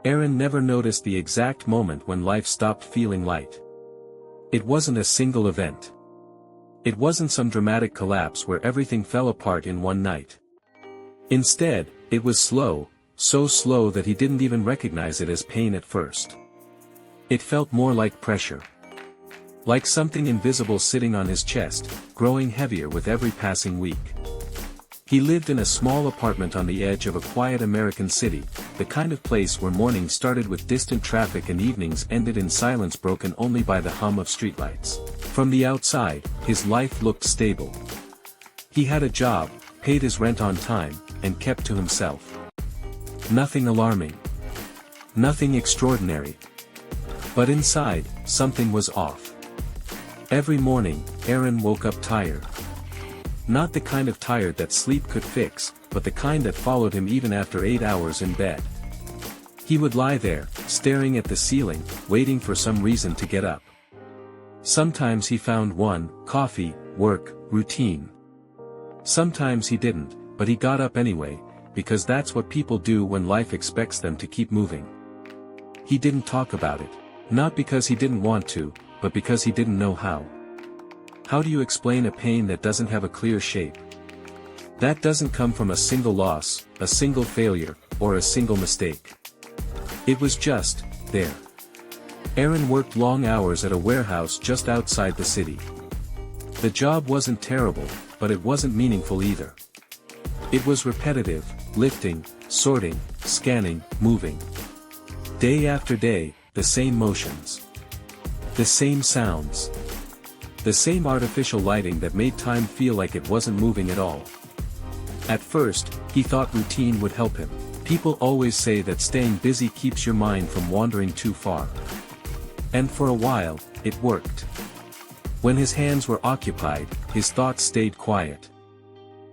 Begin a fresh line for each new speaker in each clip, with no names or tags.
Arin never noticed the exact moment when life stopped feeling light. It wasn't a single event. It wasn't some dramatic collapse where everything fell apart in one night. Instead, it was slow, so slow that he didn't even recognize it as pain at first. It felt more like pressure. Like something invisible sitting on his chest, growing heavier with every passing week. He lived in a small apartment on the edge of a quiet American city, the kind of place where mornings started with distant traffic and evenings ended in silence broken only by the hum of streetlights. From the outside, his life looked stable. He had a job, paid his rent on time, and kept to himself. Nothing alarming. Nothing extraordinary. But inside, something was off. Every morning, Arin woke up tired. Not the kind of tired that sleep could fix, but the kind that followed him even after 8 hours in bed. He would lie there, staring at the ceiling, waiting for some reason to get up. Sometimes he found one: coffee, work, routine. Sometimes he didn't, but he got up anyway, because that's what people do when life expects them to keep moving. He didn't talk about it. Not because he didn't want to, but because he didn't know how. How do you explain a pain that doesn't have a clear shape? That doesn't come from a single loss, a single failure, or a single mistake. It was just there. Arin worked long hours at a warehouse just outside the city. The job wasn't terrible, but it wasn't meaningful either. It was repetitive, lifting, sorting, scanning, moving. Day after day, the same motions. The same sounds. The same artificial lighting that made time feel like it wasn't moving at all. At first, he thought routine would help him. People always say that staying busy keeps your mind from wandering too far. And for a while, it worked. When his hands were occupied, his thoughts stayed quiet.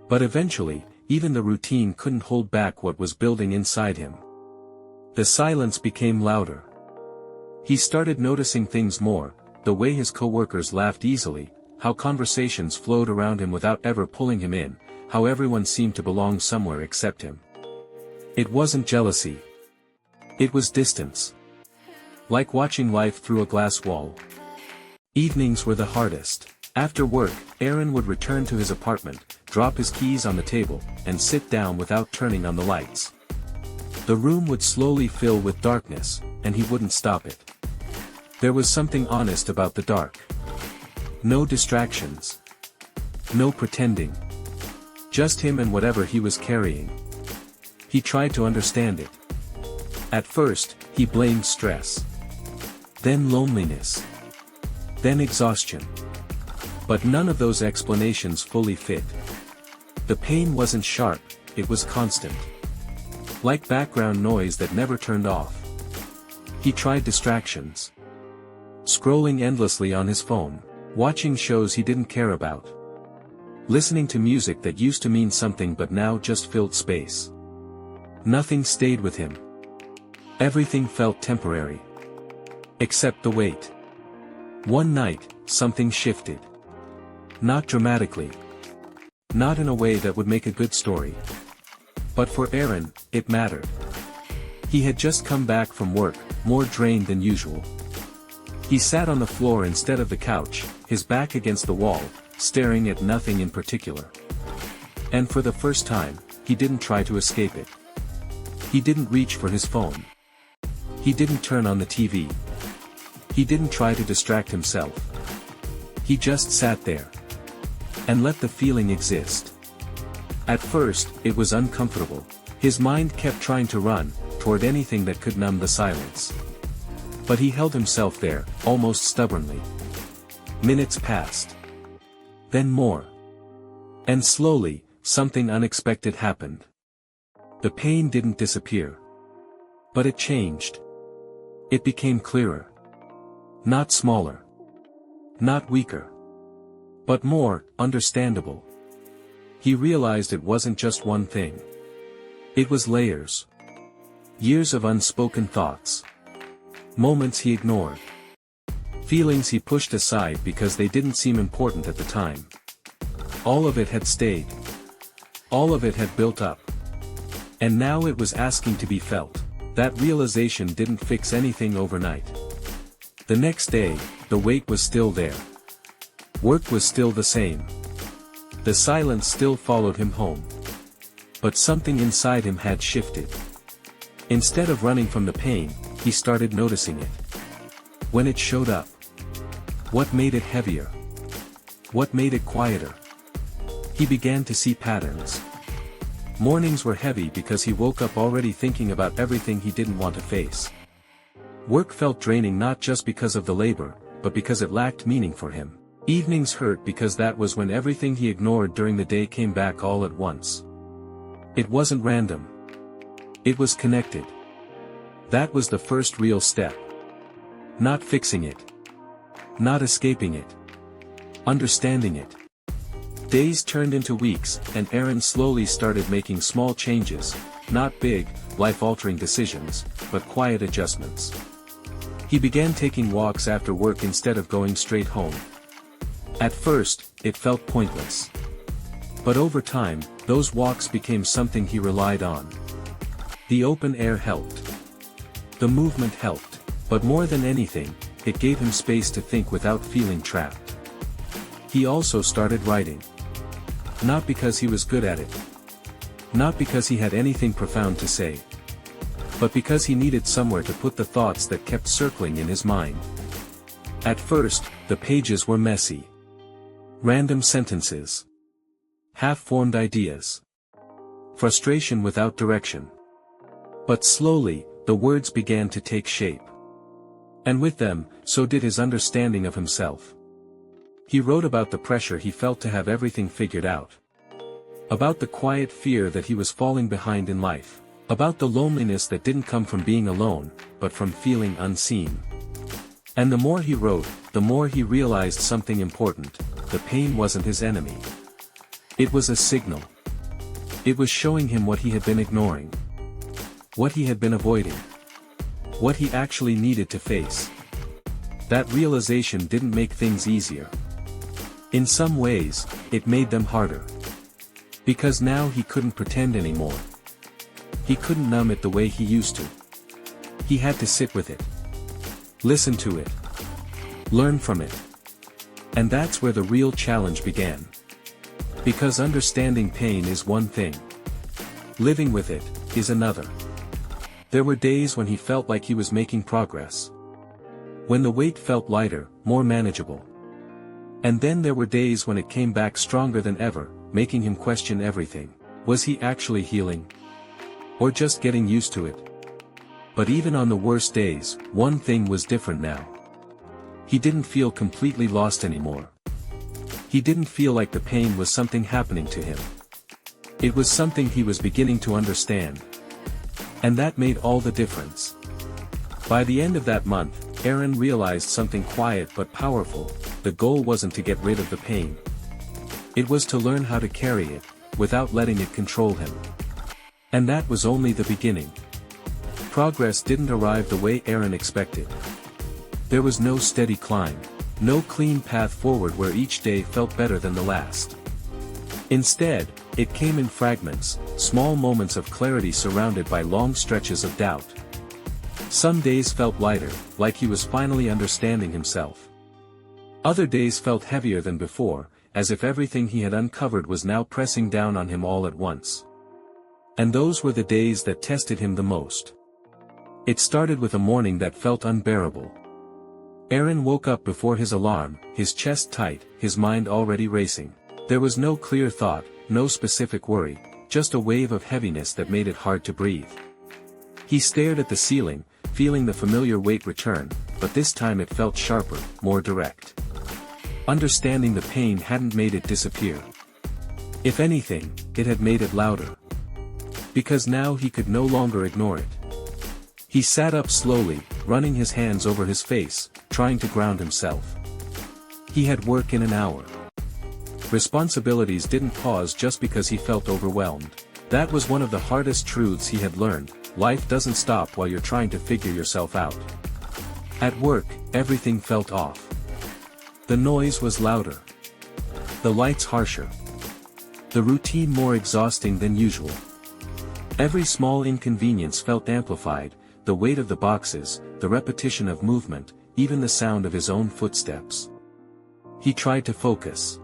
But eventually, even the routine couldn't hold back what was building inside him. The silence became louder. He started noticing things more, the way his coworkers laughed easily, how conversations flowed around him without ever pulling him in, how everyone seemed to belong somewhere except him. It wasn't jealousy. It was distance. Like watching life through a glass wall. Evenings were the hardest. After work, Arin would return to his apartment, drop his keys on the table, and sit down without turning on the lights. The room would slowly fill with darkness, and he wouldn't stop it. There was something honest about the dark. No distractions. No pretending. Just him and whatever he was carrying. He tried to understand it. At first, he blamed stress. Then loneliness. Then exhaustion. But none of those explanations fully fit. The pain wasn't sharp, it was constant. Like background noise that never turned off. He tried distractions. Scrolling endlessly on his phone, watching shows he didn't care about. Listening to music that used to mean something but now just filled space. Nothing stayed with him. Everything felt temporary. Except the weight. One night, something shifted. Not dramatically. Not in a way that would make a good story. But for Arin, it mattered. He had just come back from work, more drained than usual. He sat on the floor instead of the couch, his back against the wall, staring at nothing in particular. And for the first time, he didn't try to escape it. He didn't reach for his phone. He didn't turn on the TV. He didn't try to distract himself. He just sat there. And let the feeling exist. At first, it was uncomfortable. His mind kept trying to run, toward anything that could numb the silence. But he held himself there, almost stubbornly. Minutes passed. Then more. And slowly, something unexpected happened. The pain didn't disappear. But it changed. It became clearer. Not smaller. Not weaker. But more understandable. He realized it wasn't just one thing. It was layers. Years of unspoken thoughts. Moments he ignored. Feelings he pushed aside because they didn't seem important at the time. All of it had stayed. All of it had built up. And now it was asking to be felt. that realization didn't fix anything overnight. The next day, the weight was still there. Work was still the same. The silence still followed him home. But something inside him had shifted. Instead of running from the pain, he started noticing it. When it showed up. What made it heavier? What made it quieter? He began to see patterns. Mornings were heavy because he woke up already thinking about everything he didn't want to face. Work felt draining not just because of the labor, but because it lacked meaning for him. Evenings hurt because that was when everything he ignored during the day came back all at once. It wasn't random. It was connected. That was the first real step. Not fixing it. Not escaping it. Understanding it. Days turned into weeks, and Arin slowly started making small changes, not big, life-altering decisions, but quiet adjustments. He began taking walks after work instead of going straight home. At first, it felt pointless. But over time, those walks became something he relied on. The open air helped. The movement helped, but more than anything, it gave him space to think without feeling trapped. He also started writing. Not because he was good at it. Not because he had anything profound to say. But because he needed somewhere to put the thoughts that kept circling in his mind. At first, the pages were messy. Random sentences. Half-formed ideas. Frustration without direction. But slowly, the words began to take shape. And with them, so did his understanding of himself. He wrote about the pressure he felt to have everything figured out. About the quiet fear that he was falling behind in life. About the loneliness that didn't come from being alone, but from feeling unseen. And the more he wrote, the more he realized something important: the pain wasn't his enemy. It was a signal. It was showing him what he had been ignoring. What he had been avoiding. What he actually needed to face. That realization didn't make things easier. In some ways, it made them harder. Because now he couldn't pretend anymore. He couldn't numb it the way he used to. He had to sit with it. Listen to it. Learn from it. And that's where the real challenge began. Because understanding pain is one thing. Living with it is another. There were days when he felt like he was making progress. When the weight felt lighter, more manageable. And then there were days when it came back stronger than ever, making him question everything. Was he actually healing? Or just getting used to it? But even on the worst days, one thing was different now. He didn't feel completely lost anymore. He didn't feel like the pain was something happening to him. It was something he was beginning to understand. And that made all the difference. By the end of that month, Arin realized something quiet but powerful: the goal wasn't to get rid of the pain. It was to learn how to carry it, without letting it control him. And that was only the beginning. Progress didn't arrive the way Arin expected. There was no steady climb, no clean path forward where each day felt better than the last. Instead, it came in fragments, small moments of clarity surrounded by long stretches of doubt. Some days felt lighter, like he was finally understanding himself. Other days felt heavier than before, as if everything he had uncovered was now pressing down on him all at once. And those were the days that tested him the most. It started with a morning that felt unbearable. Arin woke up before his alarm, his chest tight, his mind already racing. There was no clear thought, no specific worry, just a wave of heaviness that made it hard to breathe. He stared at the ceiling, feeling the familiar weight return, but this time it felt sharper, more direct. Understanding the pain hadn't made it disappear. If anything, it had made it louder. Because now he could no longer ignore it. He sat up slowly, running his hands over his face, trying to ground himself. He had work in an hour. Responsibilities didn't pause just because he felt overwhelmed. That was one of the hardest truths he had learned: life doesn't stop while you're trying to figure yourself out. At work, everything felt off. The noise was louder. The lights harsher. The routine more exhausting than usual. Every small inconvenience felt amplified, the weight of the boxes, the repetition of movement, even the sound of his own footsteps. He tried to focus.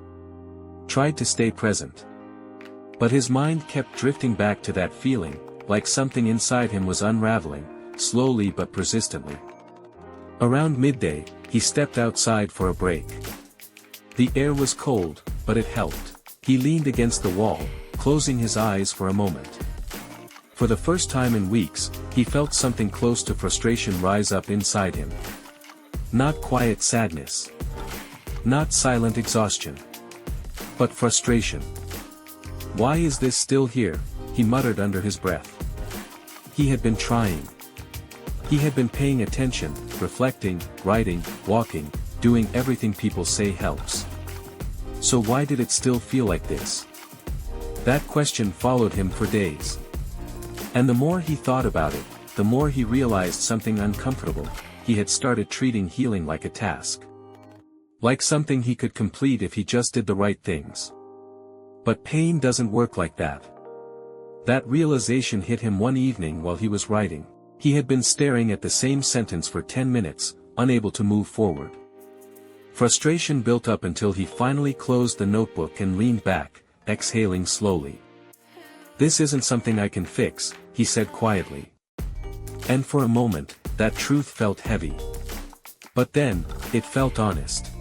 Tried to stay present. But his mind kept drifting back to that feeling, like something inside him was unraveling, slowly but persistently. Around midday, he stepped outside for a break. The air was cold, but it helped. He leaned against the wall, closing his eyes for a moment. For the first time in weeks, he felt something close to frustration rise up inside him. Not quiet sadness. Not silent exhaustion. But frustration. "Why is this still here?" he muttered under his breath. He had been trying. He had been paying attention, reflecting, writing, walking, doing everything people say helps. So why did it still feel like this? That question followed him for days. And the more he thought about it, the more he realized something uncomfortable. He had started treating healing like a task. Like something he could complete if he just did the right things. But pain doesn't work like that. That realization hit him one evening while he was writing. He had been staring at the same sentence for 10 minutes, unable to move forward. Frustration built up until he finally closed the notebook and leaned back, exhaling slowly. "This isn't something I can fix," he said quietly. And for a moment, that truth felt heavy. But then, it felt honest.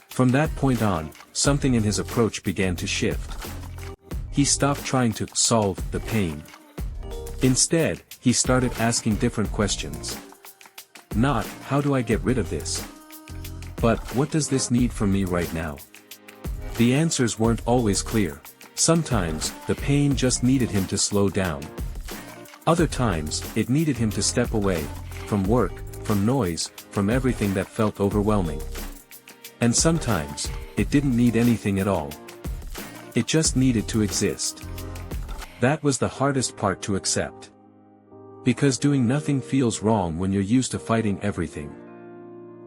From that point on, something in his approach began to shift. He stopped trying to solve the pain. Instead, he started asking different questions. Not, "How do I get rid of this?" but, "What does this need from me right now?" The answers weren't always clear. Sometimes, the pain just needed him to slow down. Other times, it needed him to step away, from work, from noise, from everything that felt overwhelming. And sometimes, it didn't need anything at all. It just needed to exist. That was the hardest part to accept. Because doing nothing feels wrong when you're used to fighting everything.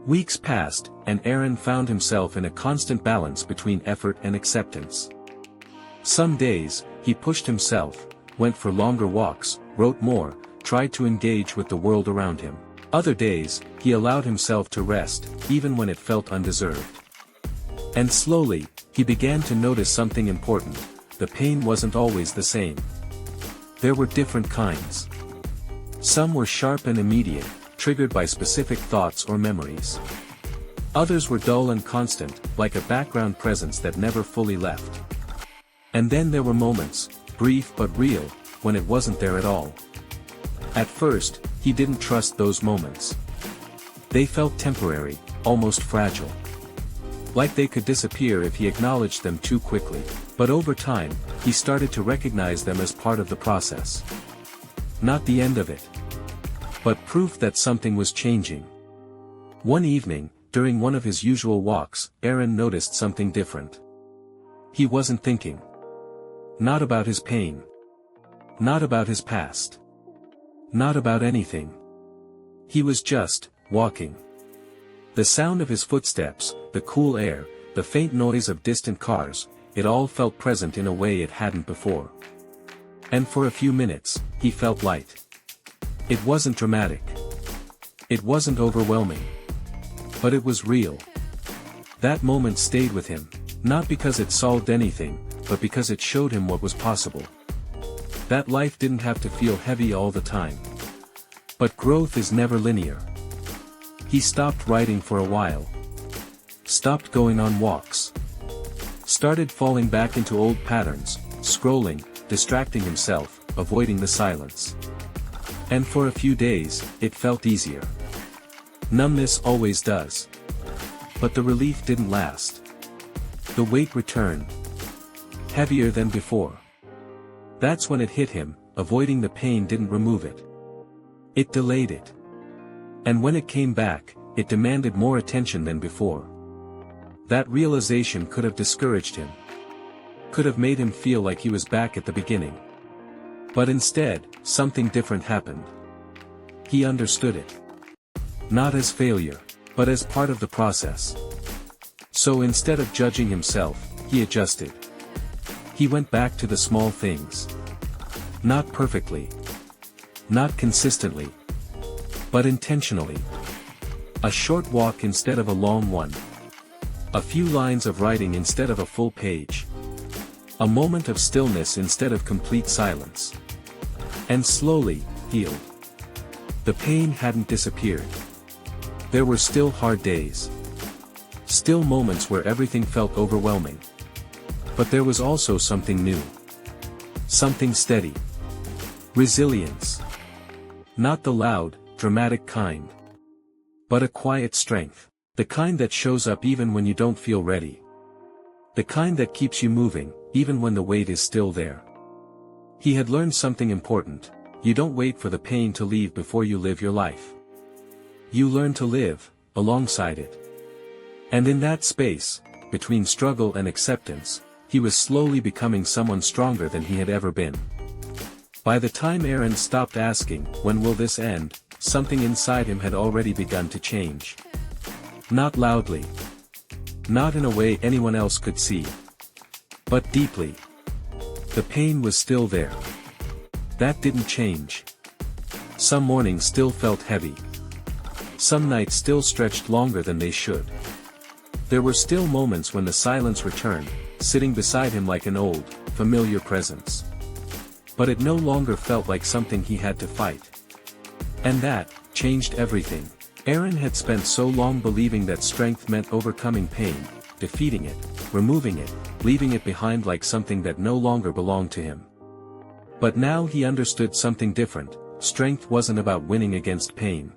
Weeks passed, and Arin found himself in a constant balance between effort and acceptance. Some days, he pushed himself, went for longer walks, wrote more, tried to engage with the world around him. Other days, he allowed himself to rest, even when it felt undeserved. And slowly, he began to notice something important: the pain wasn't always the same. There were different kinds. Some were sharp and immediate, triggered by specific thoughts or memories. Others were dull and constant, like a background presence that never fully left. And then there were moments, brief but real, when it wasn't there at all. At first, he didn't trust those moments. They felt temporary, almost fragile. Like they could disappear if he acknowledged them too quickly. But over time, he started to recognize them as part of the process. Not the end of it. But proof that something was changing. One evening, during one of his usual walks, Arin noticed something different. He wasn't thinking. Not about his pain. Not about his past. Not about anything. He was just walking. The sound of his footsteps, the cool air, the faint noise of distant cars, it all felt present in a way it hadn't before. And for a few minutes, he felt light. It wasn't dramatic. It wasn't overwhelming. But it was real. That moment stayed with him, not because it solved anything, but because it showed him what was possible. That life didn't have to feel heavy all the time. But growth is never linear. He stopped writing for a while. Stopped going on walks. Started falling back into old patterns, scrolling, distracting himself, avoiding the silence. And for a few days, it felt easier. Numbness always does. But the relief didn't last. The weight returned. Heavier than before. That's when it hit him, avoiding the pain didn't remove it. It delayed it. And when it came back, it demanded more attention than before. That realization could have discouraged him. Could have made him feel like he was back at the beginning. But instead, something different happened. He understood it. Not as failure, but as part of the process. So instead of judging himself, he adjusted. He went back to the small things. Not perfectly. Not consistently. but intentionally. A short walk instead of a long one. A few lines of writing instead of a full page. A moment of stillness instead of complete silence. And slowly, healed. The pain hadn't disappeared. There were still hard days. Still moments where everything felt overwhelming. But there was also something new. Something steady. Resilience. Not the loud, dramatic kind. But a quiet strength. The kind that shows up even when you don't feel ready. The kind that keeps you moving, even when the weight is still there. He had learned something important. You don't wait for the pain to leave before you live your life. You learn to live, alongside it. And in that space, between struggle and acceptance, he was slowly becoming someone stronger than he had ever been. By the time Arin stopped asking, "When will this end?" something inside him had already begun to change. Not loudly. Not in a way anyone else could see. But deeply. The pain was still there. That didn't change. Some mornings still felt heavy. Some nights still stretched longer than they should. There were still moments when the silence returned, sitting beside him like an old, familiar presence. But it no longer felt like something he had to fight. And that changed everything. Arin had spent so long believing that strength meant overcoming pain, defeating it, removing it, leaving it behind like something that no longer belonged to him. But now he understood something different. Strength wasn't about winning against pain.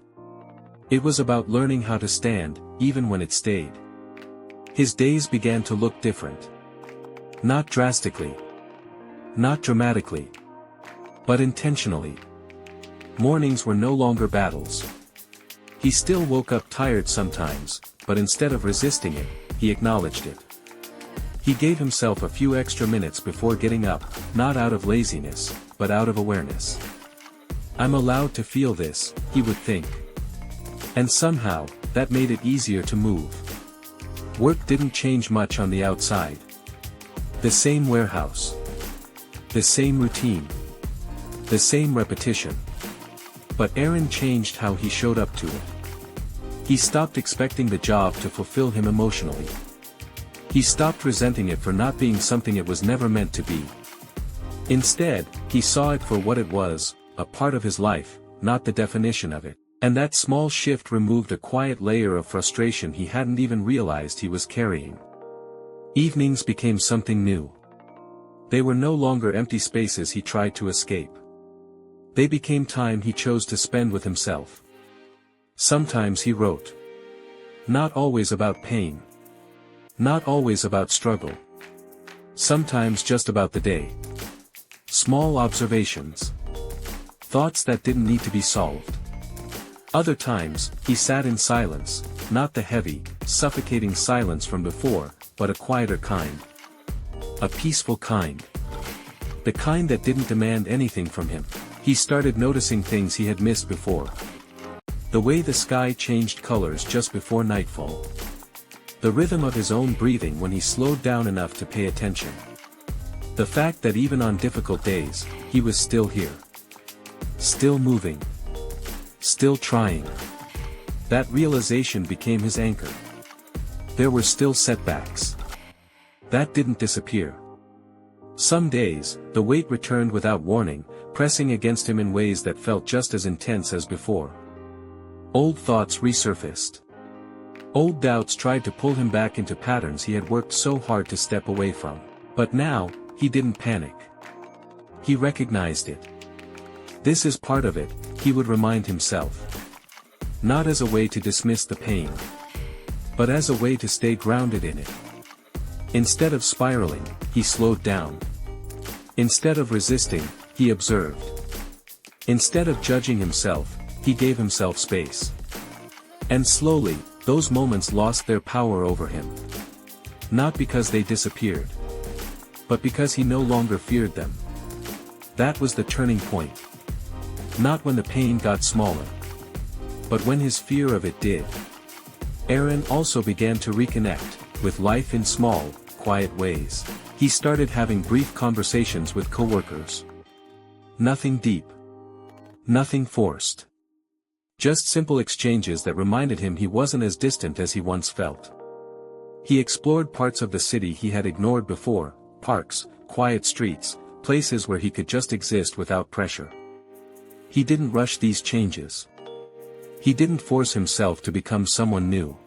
It was about learning how to stand, even when it stayed. His days began to look different. Not drastically. Not dramatically. But intentionally. Mornings were no longer battles. He still woke up tired sometimes, but instead of resisting it, he acknowledged it. He gave himself a few extra minutes before getting up, not out of laziness, but out of awareness. "I'm allowed to feel this," he would think. And somehow, that made it easier to move. Work didn't change much on the outside. The same warehouse. The same routine. The same repetition. But Arin changed how he showed up to it. He stopped expecting the job to fulfill him emotionally. He stopped resenting it for not being something it was never meant to be. Instead, he saw it for what it was, a part of his life, not the definition of it. And that small shift removed a quiet layer of frustration he hadn't even realized he was carrying. Evenings became something new. They were no longer empty spaces he tried to escape. They became time he chose to spend with himself. Sometimes he wrote. Not always about pain. Not always about struggle. Sometimes just about the day. Small observations. Thoughts that didn't need to be solved. Other times, he sat in silence, not the heavy, suffocating silence from before, but a quieter kind. A peaceful kind. The kind that didn't demand anything from him. He started noticing things he had missed before. The way the sky changed colors just before nightfall. The rhythm of his own breathing when he slowed down enough to pay attention. The fact that even on difficult days, he was still here. Still moving. Still trying. That realization became his anchor. There were still setbacks. That didn't disappear. Some days, the weight returned without warning, pressing against him in ways that felt just as intense as before. Old thoughts resurfaced. Old doubts tried to pull him back into patterns he had worked so hard to step away from. But now, he didn't panic. He recognized it. This is part of it, he would remind himself. Not as a way to dismiss the pain. But as a way to stay grounded in it. Instead of spiraling, he slowed down. Instead of resisting, he observed. Instead of judging himself, he gave himself space. And slowly, those moments lost their power over him. Not because they disappeared. But because he no longer feared them. That was the turning point. Not when the pain got smaller. But when his fear of it did. Arin also began to reconnect with life in small, quiet ways. He started having brief conversations with coworkers. Nothing deep. Nothing forced. Just simple exchanges that reminded him he wasn't as distant as he once felt. He explored parts of the city he had ignored before, parks, quiet streets, places where he could just exist without pressure. He didn't rush these changes. He didn't force himself to become someone new.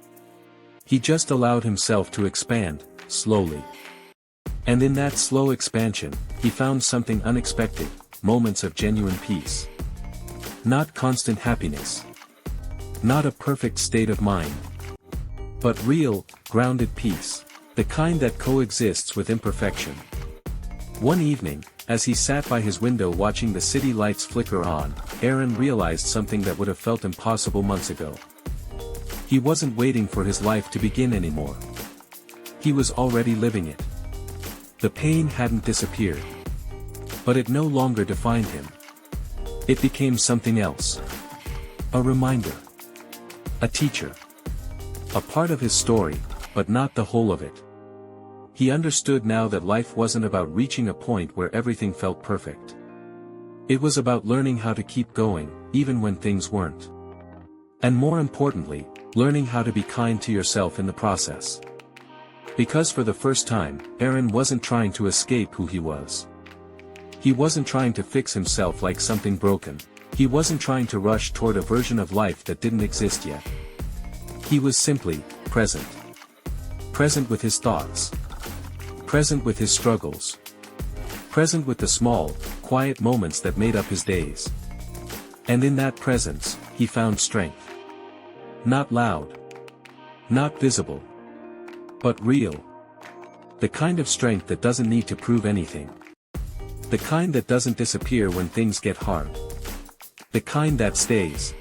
He just allowed himself to expand, slowly. And in that slow expansion, he found something unexpected, moments of genuine peace. Not constant happiness. Not a perfect state of mind. But real, grounded peace. The kind that coexists with imperfection. One evening, as he sat by his window watching the city lights flicker on, Arin realized something that would have felt impossible months ago. He wasn't waiting for his life to begin anymore. He was already living it. The pain hadn't disappeared. But it no longer defined him. It became something else. A reminder. A teacher. A part of his story, but not the whole of it. He understood now that life wasn't about reaching a point where everything felt perfect. It was about learning how to keep going, even when things weren't. And more importantly, learning how to be kind to yourself in the process. Because for the first time, Arin wasn't trying to escape who he was. He wasn't trying to fix himself like something broken. He wasn't trying to rush toward a version of life that didn't exist yet. He was simply present. Present with his thoughts. Present with his struggles. Present with the small, quiet moments that made up his days. And in that presence, he found strength. Not loud. Not visible. But real. The kind of strength that doesn't need to prove anything. The kind that doesn't disappear when things get hard. The kind that stays.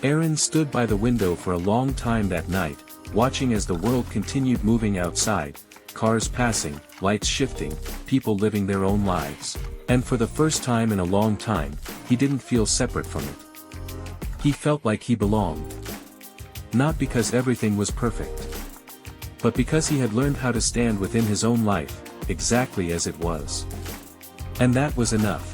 Arin stood by the window for a long time that night, watching as the world continued moving outside, cars passing, lights shifting, people living their own lives. And for the first time in a long time, he didn't feel separate from it. He felt like he belonged. Not because everything was perfect. But because he had learned how to stand within his own life, exactly as it was. And that was enough.